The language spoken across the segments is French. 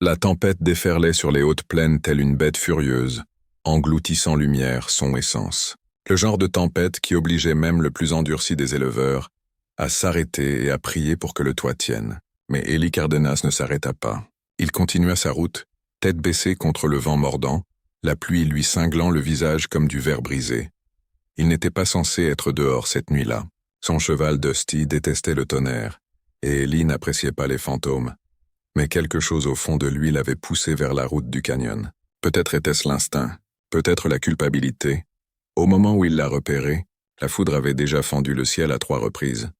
La tempête déferlait sur les hautes plaines telle une bête furieuse, engloutissant lumière, son et sens. Le genre de tempête qui obligeait même le plus endurci des éleveurs à s'arrêter et à prier pour que le toit tienne. Mais Élie Cardenas ne s'arrêta pas. Il continua sa route, tête baissée contre le vent mordant, la pluie lui cinglant le visage comme du verre brisé. Il n'était pas censé être dehors cette nuit-là. Son cheval Dusty détestait le tonnerre, et Élie n'appréciait pas les fantômes. Mais quelque chose au fond de lui l'avait poussé vers la route du canyon. Peut-être était-ce l'instinct, peut-être la culpabilité. Au moment où il la repérait, la foudre avait déjà fendu le ciel à 3 reprises.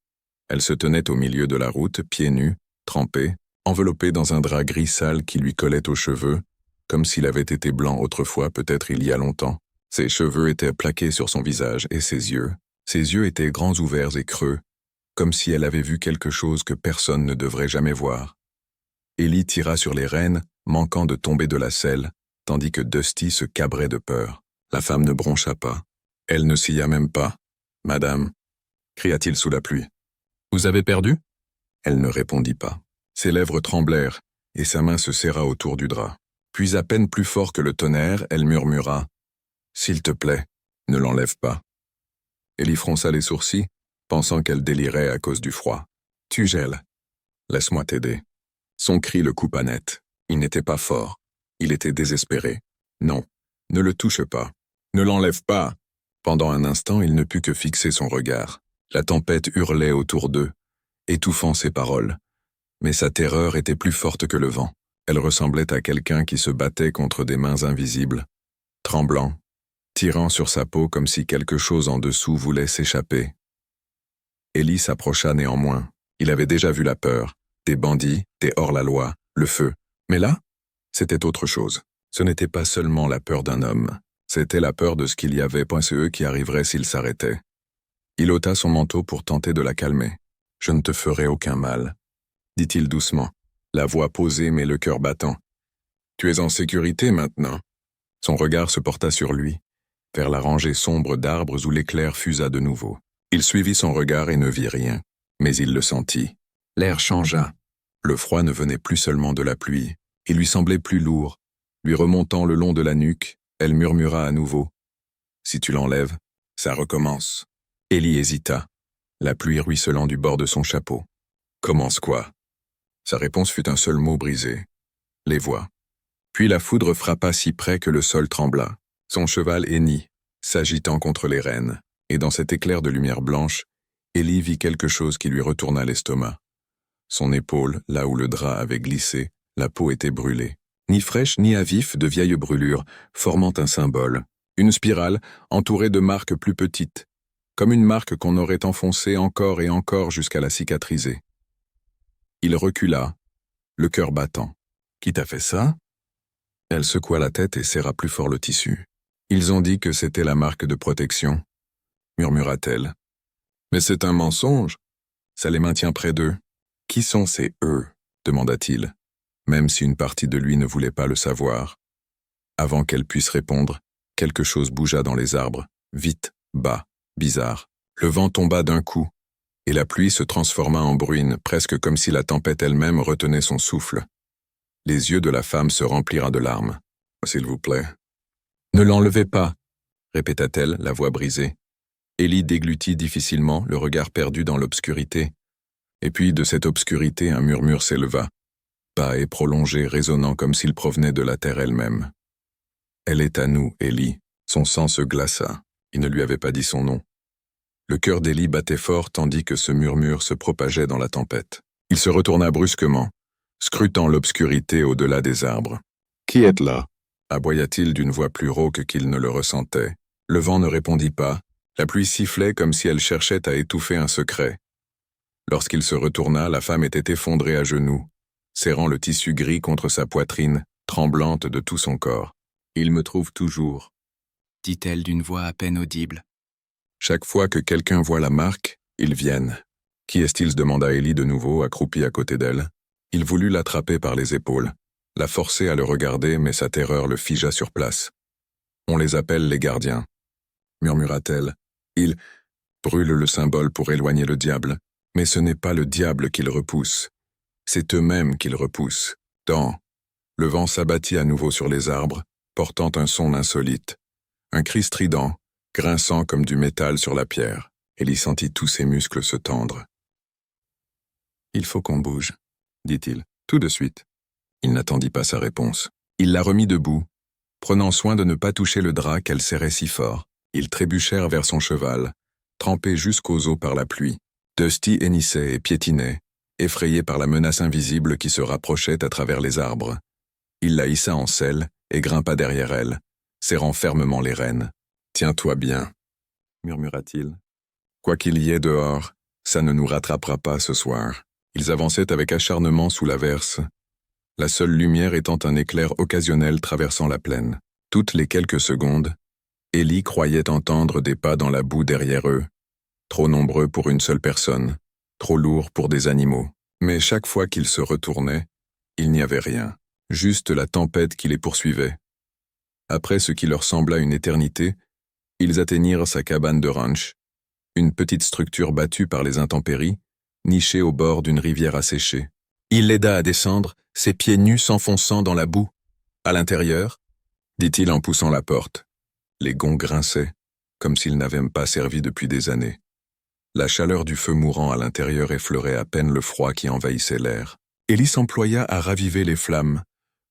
Elle se tenait au milieu de la route, pieds nus, trempée, enveloppée dans un drap gris sale qui lui collait aux cheveux, comme s'il avait été blanc autrefois, peut-être il y a longtemps. Ses cheveux étaient plaqués sur son visage et ses yeux étaient grands ouverts et creux, comme si elle avait vu quelque chose que personne ne devrait jamais voir. Élie tira sur les rênes, manquant de tomber de la selle, tandis que Dusty se cabrait de peur. La femme ne broncha pas. Elle ne s'y a même pas. « Madame » cria-t-il sous la pluie. « Vous avez perdu » Elle ne répondit pas. Ses lèvres tremblèrent, et sa main se serra autour du drap. Puis à peine plus fort que le tonnerre, elle murmura « S'il te plaît, ne l'enlève pas. » Élie fronça les sourcils, pensant qu'elle délirait à cause du froid. « Tu gèles. Laisse-moi t'aider. » Son cri le coupa net. Il n'était pas fort. Il était désespéré. « Non, ne le touche pas. Ne l'enlève pas. » Pendant un instant, il ne put que fixer son regard. La tempête hurlait autour d'eux, étouffant ses paroles. Mais sa terreur était plus forte que le vent. Elle ressemblait à quelqu'un qui se battait contre des mains invisibles, tremblant, tirant sur sa peau comme si quelque chose en dessous voulait s'échapper. Élie s'approcha néanmoins. Il avait déjà vu la peur, des bandits, des hors-la-loi, le feu. Mais là, c'était autre chose. Ce n'était pas seulement la peur d'un homme. C'était la peur de ce qu'il y avait .ce qui arriverait s'il s'arrêtait. Il ôta son manteau pour tenter de la calmer. « Je ne te ferai aucun mal », dit-il doucement, la voix posée mais le cœur battant. « Tu es en sécurité maintenant. » Son regard se porta sur lui, vers la rangée sombre d'arbres où l'éclair fusa de nouveau. Il suivit son regard et ne vit rien, mais il le sentit. L'air changea. Le froid ne venait plus seulement de la pluie, il lui semblait plus lourd. Lui remontant le long de la nuque, elle murmura à nouveau. « Si tu l'enlèves, ça recommence. » Élie hésita, la pluie ruisselant du bord de son chapeau. « Commence quoi ?» Sa réponse fut un seul mot brisé. « Les voix. » Puis la foudre frappa si près que le sol trembla. Son cheval hennit, s'agitant contre les rênes, et dans cet éclair de lumière blanche, Élie vit quelque chose qui lui retourna l'estomac. Son épaule, là où le drap avait glissé, la peau était brûlée. Ni fraîche ni à vif, de vieilles brûlures, formant un symbole. Une spirale, entourée de marques plus petites, comme une marque qu'on aurait enfoncée encore et encore jusqu'à la cicatriser. Il recula, le cœur battant. « Qui t'a fait ça ?» Elle secoua la tête et serra plus fort le tissu. « Ils ont dit que c'était la marque de protection, » murmura-t-elle. « Mais c'est un mensonge. Ça les maintient près d'eux. »« Qui sont ces « eux » demanda-t-il, même si une partie de lui ne voulait pas le savoir. Avant qu'elle puisse répondre, quelque chose bougea dans les arbres, vite, bas, bizarre. Le vent tomba d'un coup, et la pluie se transforma en bruine, presque comme si la tempête elle-même retenait son souffle. Les yeux de la femme se remplirent de larmes. « S'il vous plaît. »« Ne l'enlevez pas » répéta-t-elle, la voix brisée. Élie déglutit difficilement, le regard perdu dans l'obscurité. Et puis, de cette obscurité, un murmure s'éleva, bas et prolongé, résonnant comme s'il provenait de la terre elle-même. « Elle est à nous, Élie. » Son sang se glaça. Il ne lui avait pas dit son nom. Le cœur d'Élie battait fort tandis que ce murmure se propageait dans la tempête. Il se retourna brusquement, scrutant l'obscurité au-delà des arbres. « Qui est là ?» aboya-t-il d'une voix plus rauque qu'il ne le ressentait. Le vent ne répondit pas, la pluie sifflait comme si elle cherchait à étouffer un secret. Lorsqu'il se retourna, la femme était effondrée à genoux, serrant le tissu gris contre sa poitrine, tremblante de tout son corps. « Il me trouve toujours », dit-elle d'une voix à peine audible. Chaque fois que quelqu'un voit la marque, ils viennent. « Qui est-il » demanda Élie de nouveau, accroupi à côté d'elle. Il voulut l'attraper par les épaules, la forcer à le regarder, mais sa terreur le figea sur place. « On les appelle les gardiens », murmura-t-elle. « Ils brûlent le symbole pour éloigner le diable, mais ce n'est pas le diable qu'ils repoussent. C'est eux-mêmes qu'ils repoussent. Dans Le vent s'abattit à nouveau sur les arbres, portant un son insolite. Un cri strident, grinçant comme du métal sur la pierre. Ellie sentit tous ses muscles se tendre. « Il faut qu'on bouge, » dit-il, tout de suite. Il n'attendit pas sa réponse. Il la remit debout, prenant soin de ne pas toucher le drap qu'elle serrait si fort. Ils trébuchèrent vers son cheval, trempés jusqu'aux os par la pluie. Dusty hennissait et piétinait, effrayé par la menace invisible qui se rapprochait à travers les arbres. Il la hissa en selle et grimpa derrière elle, serrant fermement les rênes. « Tiens-toi bien, » murmura-t-il. « Quoi qu'il y ait dehors, ça ne nous rattrapera pas ce soir. » Ils avançaient avec acharnement sous l'averse, la seule lumière étant un éclair occasionnel traversant la plaine. Toutes les quelques secondes, Ellie croyait entendre des pas dans la boue derrière eux, trop nombreux pour une seule personne, trop lourds pour des animaux. Mais chaque fois qu'ils se retournaient, il n'y avait rien, juste la tempête qui les poursuivait. Après ce qui leur sembla une éternité, ils atteignirent sa cabane de ranch, une petite structure battue par les intempéries, nichée au bord d'une rivière asséchée. Il l'aida à descendre, ses pieds nus s'enfonçant dans la boue. « À l'intérieur » dit-il en poussant la porte. Les gonds grinçaient, comme s'ils n'avaient pas servi depuis des années. La chaleur du feu mourant à l'intérieur effleurait à peine le froid qui envahissait l'air. Ellie s'employa à raviver les flammes,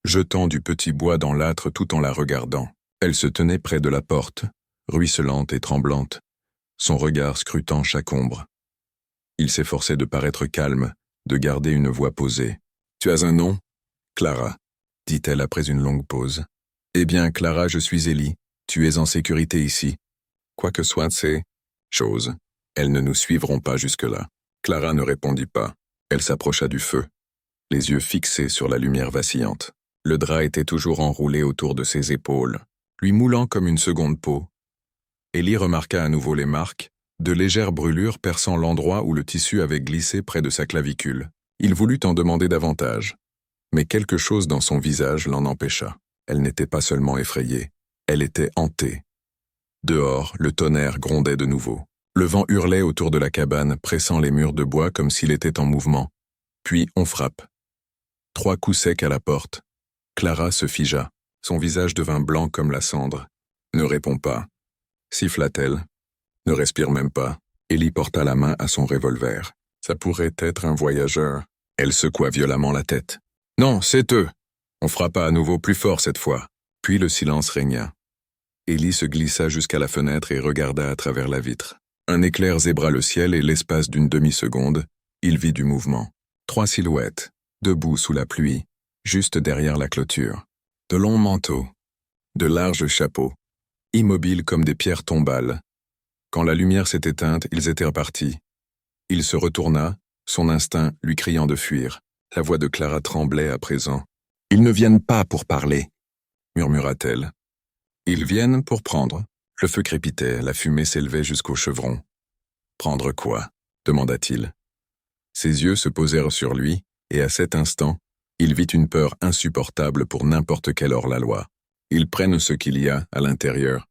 jetant du petit bois dans l'âtre tout en la regardant. Elle se tenait près de la porte, ruisselante et tremblante, son regard scrutant chaque ombre. Il s'efforçait de paraître calme, de garder une voix posée. « Tu as un nom ?»« Clara, » dit-elle après une longue pause. « Eh bien, Clara, je suis Ellie. Tu es en sécurité ici. Quoi que soient ces choses, elles ne nous suivront pas jusque-là. » Clara ne répondit pas. Elle s'approcha du feu, les yeux fixés sur la lumière vacillante. Le drap était toujours enroulé autour de ses épaules, lui moulant comme une seconde peau. Ellie remarqua à nouveau les marques, de légères brûlures perçant l'endroit où le tissu avait glissé près de sa clavicule. Il voulut en demander davantage, mais quelque chose dans son visage l'en empêcha. Elle n'était pas seulement effrayée, elle était hantée. Dehors, le tonnerre grondait de nouveau. Le vent hurlait autour de la cabane, pressant les murs de bois comme s'il était en mouvement. Puis on frappe. 3 coups secs à la porte. Clara se figea. Son visage devint blanc comme la cendre. « Ne réponds pas », siffla-t-elle. « Ne respire même pas. » Ellie porta la main à son revolver. « Ça pourrait être un voyageur. » Elle secoua violemment la tête. « Non, c'est eux !» On frappa à nouveau plus fort cette fois. Puis le silence régna. Ellie se glissa jusqu'à la fenêtre et regarda à travers la vitre. Un éclair zébra le ciel et l'espace d'une demi-seconde, il vit du mouvement. 3 silhouettes, debout sous la pluie, juste derrière la clôture. De longs manteaux, de larges chapeaux, immobiles comme des pierres tombales. Quand la lumière s'est éteinte, ils étaient repartis. Il se retourna, son instinct lui criant de fuir. La voix de Clara tremblait à présent. « Ils ne viennent pas pour parler », murmura-t-elle. « Ils viennent pour prendre. » Le feu crépitait, la fumée s'élevait jusqu'au chevron. « Prendre quoi ?» demanda-t-il. Ses yeux se posèrent sur lui, et à cet instant, il vit une peur insupportable pour n'importe quel hors-la-loi. « Ils prennent ce qu'il y a à l'intérieur, »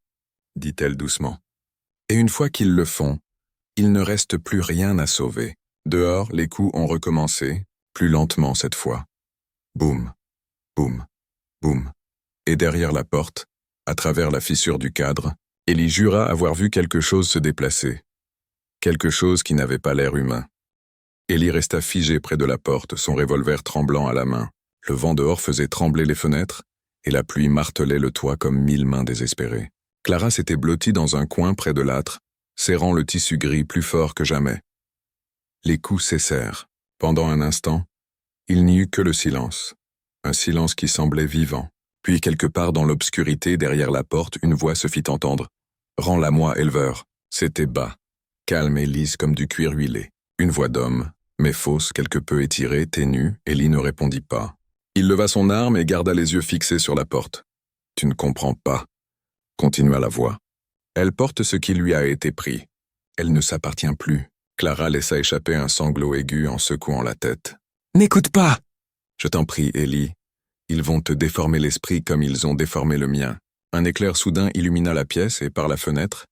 dit-elle doucement. « Et une fois qu'ils le font, il ne reste plus rien à sauver. » Dehors, les coups ont recommencé, plus lentement cette fois. Boum, boum, boum. Et derrière la porte, à travers la fissure du cadre, Ellie jura avoir vu quelque chose se déplacer. Quelque chose qui n'avait pas l'air humain. Ellie resta figée près de la porte, son revolver tremblant à la main. Le vent dehors faisait trembler les fenêtres, et la pluie martelait le toit comme 1000 mains désespérées. Clara s'était blottie dans un coin près de l'âtre, serrant le tissu gris plus fort que jamais. Les coups cessèrent. Pendant un instant, il n'y eut que le silence. Un silence qui semblait vivant. Puis quelque part dans l'obscurité, derrière la porte, une voix se fit entendre. « Rends-la-moi, éleveur !» C'était bas, calme et lisse comme du cuir huilé. Une voix d'homme, mais fausse, quelque peu étirée, ténue, Ellie ne répondit pas. Il leva son arme et garda les yeux fixés sur la porte. « Tu ne comprends pas », continua la voix. « Elle porte ce qui lui a été pris. Elle ne s'appartient plus. » Clara laissa échapper un sanglot aigu en secouant la tête. « N'écoute pas !»« Je t'en prie, Ellie. Ils vont te déformer l'esprit comme ils ont déformé le mien. » Un éclair soudain illumina la pièce et par la fenêtre,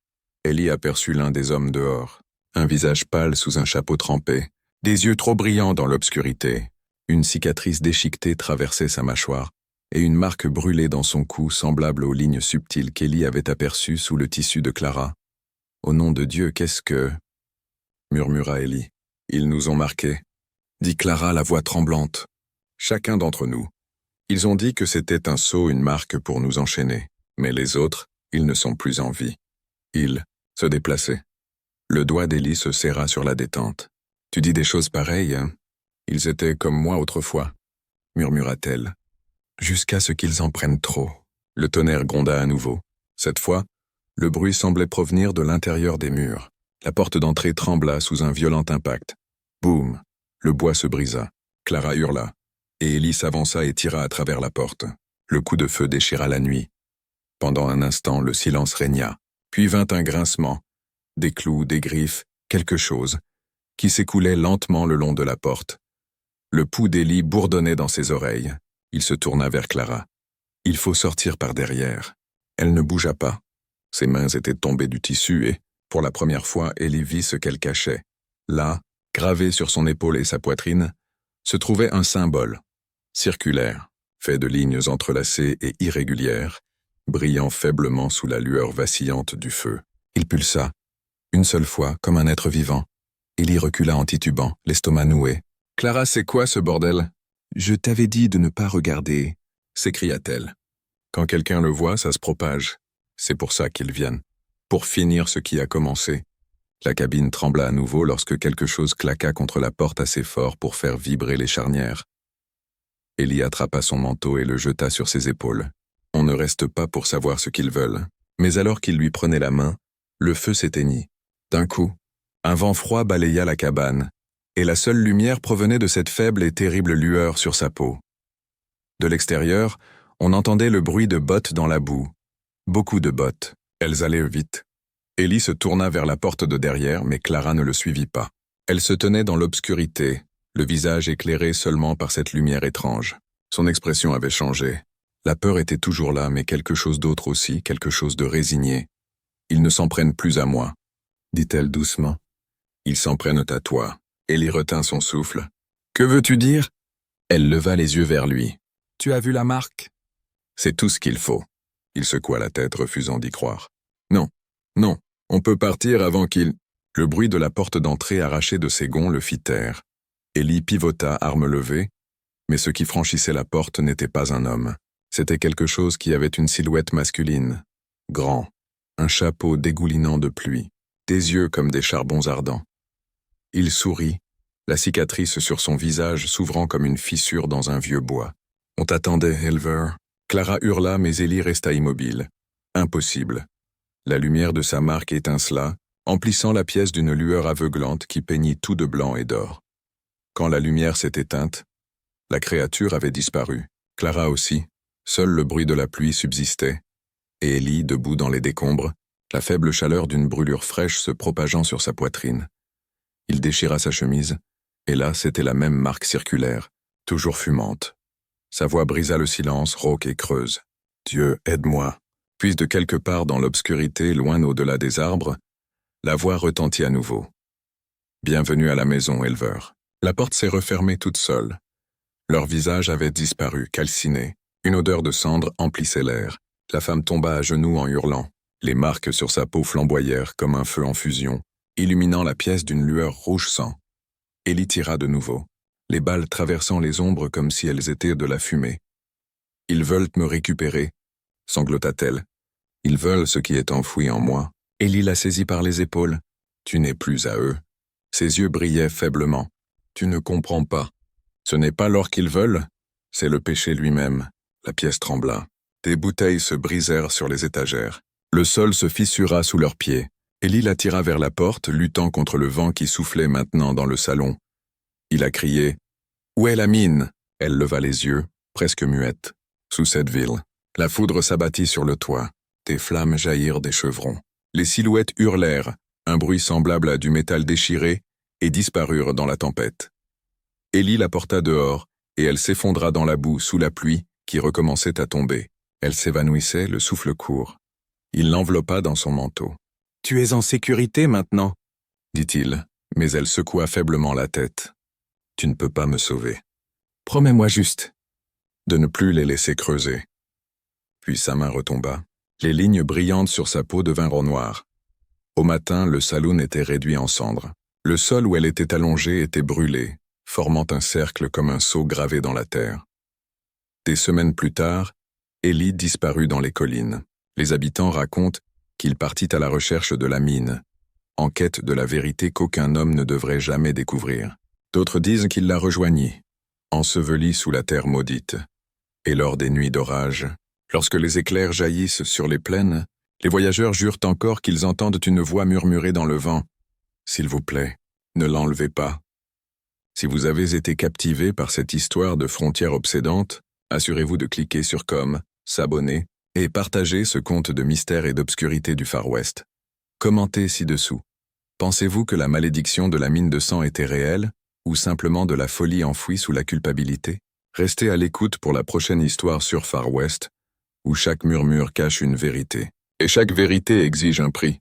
Ellie aperçut l'un des hommes dehors. Un visage pâle sous un chapeau trempé, des yeux trop brillants dans l'obscurité. Une cicatrice déchiquetée traversait sa mâchoire. et une marque brûlée dans son cou semblable aux lignes subtiles qu'Ellie avait aperçues sous le tissu de Clara. « Au nom de Dieu, qu'est-ce que… » murmura Ellie. « Ils nous ont marqués, » dit Clara, la voix tremblante. « Chacun d'entre nous. Ils ont dit que c'était un sceau, une marque pour nous enchaîner. Mais les autres, ils ne sont plus en vie. » Ils se déplaçaient. Le doigt d'Ellie se serra sur la détente. « Tu dis des choses pareilles, hein? Ils étaient comme moi autrefois, » murmura-t-elle. « Jusqu'à ce qu'ils en prennent trop. » Le tonnerre gronda à nouveau. Cette fois, le bruit semblait provenir de l'intérieur des murs. La porte d'entrée trembla sous un violent impact. Boum! Le bois se brisa. Clara hurla, et Ellie s'avança et tira à travers la porte. Le coup de feu déchira la nuit. Pendant un instant, le silence régna. Puis vint un grincement, des clous, des griffes, quelque chose, qui s'écoulait lentement le long de la porte. Le pouls d'Ellie bourdonnait dans ses oreilles. Il se tourna vers Clara. « Il faut sortir par derrière. » Elle ne bougea pas. Ses mains étaient tombées du tissu et, pour la première fois, Ellie vit ce qu'elle cachait. Là, gravé sur son épaule et sa poitrine, se trouvait un symbole, circulaire, fait de lignes entrelacées et irrégulières, brillant faiblement sous la lueur vacillante du feu. Il pulsa, une seule fois, comme un être vivant. Ellie recula en titubant, l'estomac noué. « Clara, c'est quoi ce bordel ? » « Je t'avais dit de ne pas regarder, » s'écria-t-elle. « Quand quelqu'un le voit, ça se propage. C'est pour ça qu'ils viennent. Pour finir ce qui a commencé. » La cabine trembla à nouveau lorsque quelque chose claqua contre la porte assez fort pour faire vibrer les charnières. Ellie attrapa son manteau et le jeta sur ses épaules. On ne reste pas pour savoir ce qu'ils veulent. Mais alors qu'il lui prenait la main, le feu s'éteignit. D'un coup, un vent froid balaya la cabane, et la seule lumière provenait de cette faible et terrible lueur sur sa peau. De l'extérieur, on entendait le bruit de bottes dans la boue. Beaucoup de bottes. Elles allaient vite. Ellie se tourna vers la porte de derrière, mais Clara ne le suivit pas. Elle se tenait dans l'obscurité, le visage éclairé seulement par cette lumière étrange. Son expression avait changé. La peur était toujours là, mais quelque chose d'autre aussi, quelque chose de résigné. « Ils ne s'en prennent plus à moi, » dit-elle doucement. « Ils s'en prennent à toi. » Ellie retint son souffle. « Que veux-tu dire ?» Elle leva les yeux vers lui. « Tu as vu la marque ?» « C'est tout ce qu'il faut. » Il secoua la tête, refusant d'y croire. « Non, non, on peut partir avant qu'il… » Le bruit de la porte d'entrée arrachée de ses gonds le fit taire. Ellie pivota, arme levée, mais ce qui franchissait la porte n'était pas un homme. C'était quelque chose qui avait une silhouette masculine, grand, un chapeau dégoulinant de pluie, des yeux comme des charbons ardents. Il sourit, la cicatrice sur son visage s'ouvrant comme une fissure dans un vieux bois. « On t'attendait, Elver. » Clara hurla, mais Ellie resta immobile. Impossible. La lumière de sa marque étincela, emplissant la pièce d'une lueur aveuglante qui peignit tout de blanc et d'or. Quand la lumière s'est éteinte, la créature avait disparu. Clara aussi. Seul le bruit de la pluie subsistait. Et Ellie, debout dans les décombres, la faible chaleur d'une brûlure fraîche se propageant sur sa poitrine. Il déchira sa chemise, et là, c'était la même marque circulaire, toujours fumante. Sa voix brisa le silence, rauque et creuse. « Dieu, aide-moi !» Puis de quelque part dans l'obscurité, loin au-delà des arbres, la voix retentit à nouveau. « Bienvenue à la maison, Elver. » La porte s'est refermée toute seule. Leur visage avait disparu, calciné. Une odeur de cendre emplissait l'air. La femme tomba à genoux en hurlant. Les marques sur sa peau flamboyèrent comme un feu en fusion, illuminant la pièce d'une lueur rouge sang. Ellie tira de nouveau, les balles traversant les ombres comme si elles étaient de la fumée. « Ils veulent me récupérer », sanglota-t-elle. « Ils veulent ce qui est enfoui en moi. » Ellie la saisit par les épaules. « Tu n'es plus à eux. » Ses yeux brillaient faiblement. « Tu ne comprends pas. Ce n'est pas l'or qu'ils veulent, c'est le péché lui-même. » La pièce trembla. Des bouteilles se brisèrent sur les étagères. Le sol se fissura sous leurs pieds. Ellie la tira vers la porte, luttant contre le vent qui soufflait maintenant dans le salon. Il a crié « Où est la mine ?» Elle leva les yeux, presque muette. Sous cette ville, la foudre s'abattit sur le toit. Des flammes jaillirent des chevrons. Les silhouettes hurlèrent, un bruit semblable à du métal déchiré, et disparurent dans la tempête. Ellie la porta dehors, et elle s'effondra dans la boue sous la pluie qui recommençait à tomber. Elle s'évanouissait, le souffle court. Il l'enveloppa dans son manteau. « Tu es en sécurité maintenant » dit-il, mais elle secoua faiblement la tête. « Tu ne peux pas me sauver. Promets-moi juste. » de ne plus les laisser creuser. Puis sa main retomba. Les lignes brillantes sur sa peau devinrent noires. Au matin, le saloon était réduit en cendres. Le sol où elle était allongée était brûlé, formant un cercle comme un sceau gravé dans la terre. Des semaines plus tard, Ellie disparut dans les collines. Les habitants racontent qu'il partit à la recherche de la mine, en quête de la vérité qu'aucun homme ne devrait jamais découvrir. D'autres disent qu'il la rejoignit, ensevelie sous la terre maudite. Et lors des nuits d'orage, lorsque les éclairs jaillissent sur les plaines, les voyageurs jurent encore qu'ils entendent une voix murmurer dans le vent « S'il vous plaît, ne l'enlevez pas ». Si vous avez été captivé par cette histoire de frontières obsédantes, assurez-vous de cliquer sur comme, s'abonner et partager ce conte de mystère et d'obscurité du Far West. Commentez ci-dessous. Pensez-vous que la malédiction de la mine de sang était réelle ou simplement de la folie enfouie sous la culpabilité? Restez à l'écoute pour la prochaine histoire sur Far West, où chaque murmure cache une vérité. Et chaque vérité exige un prix.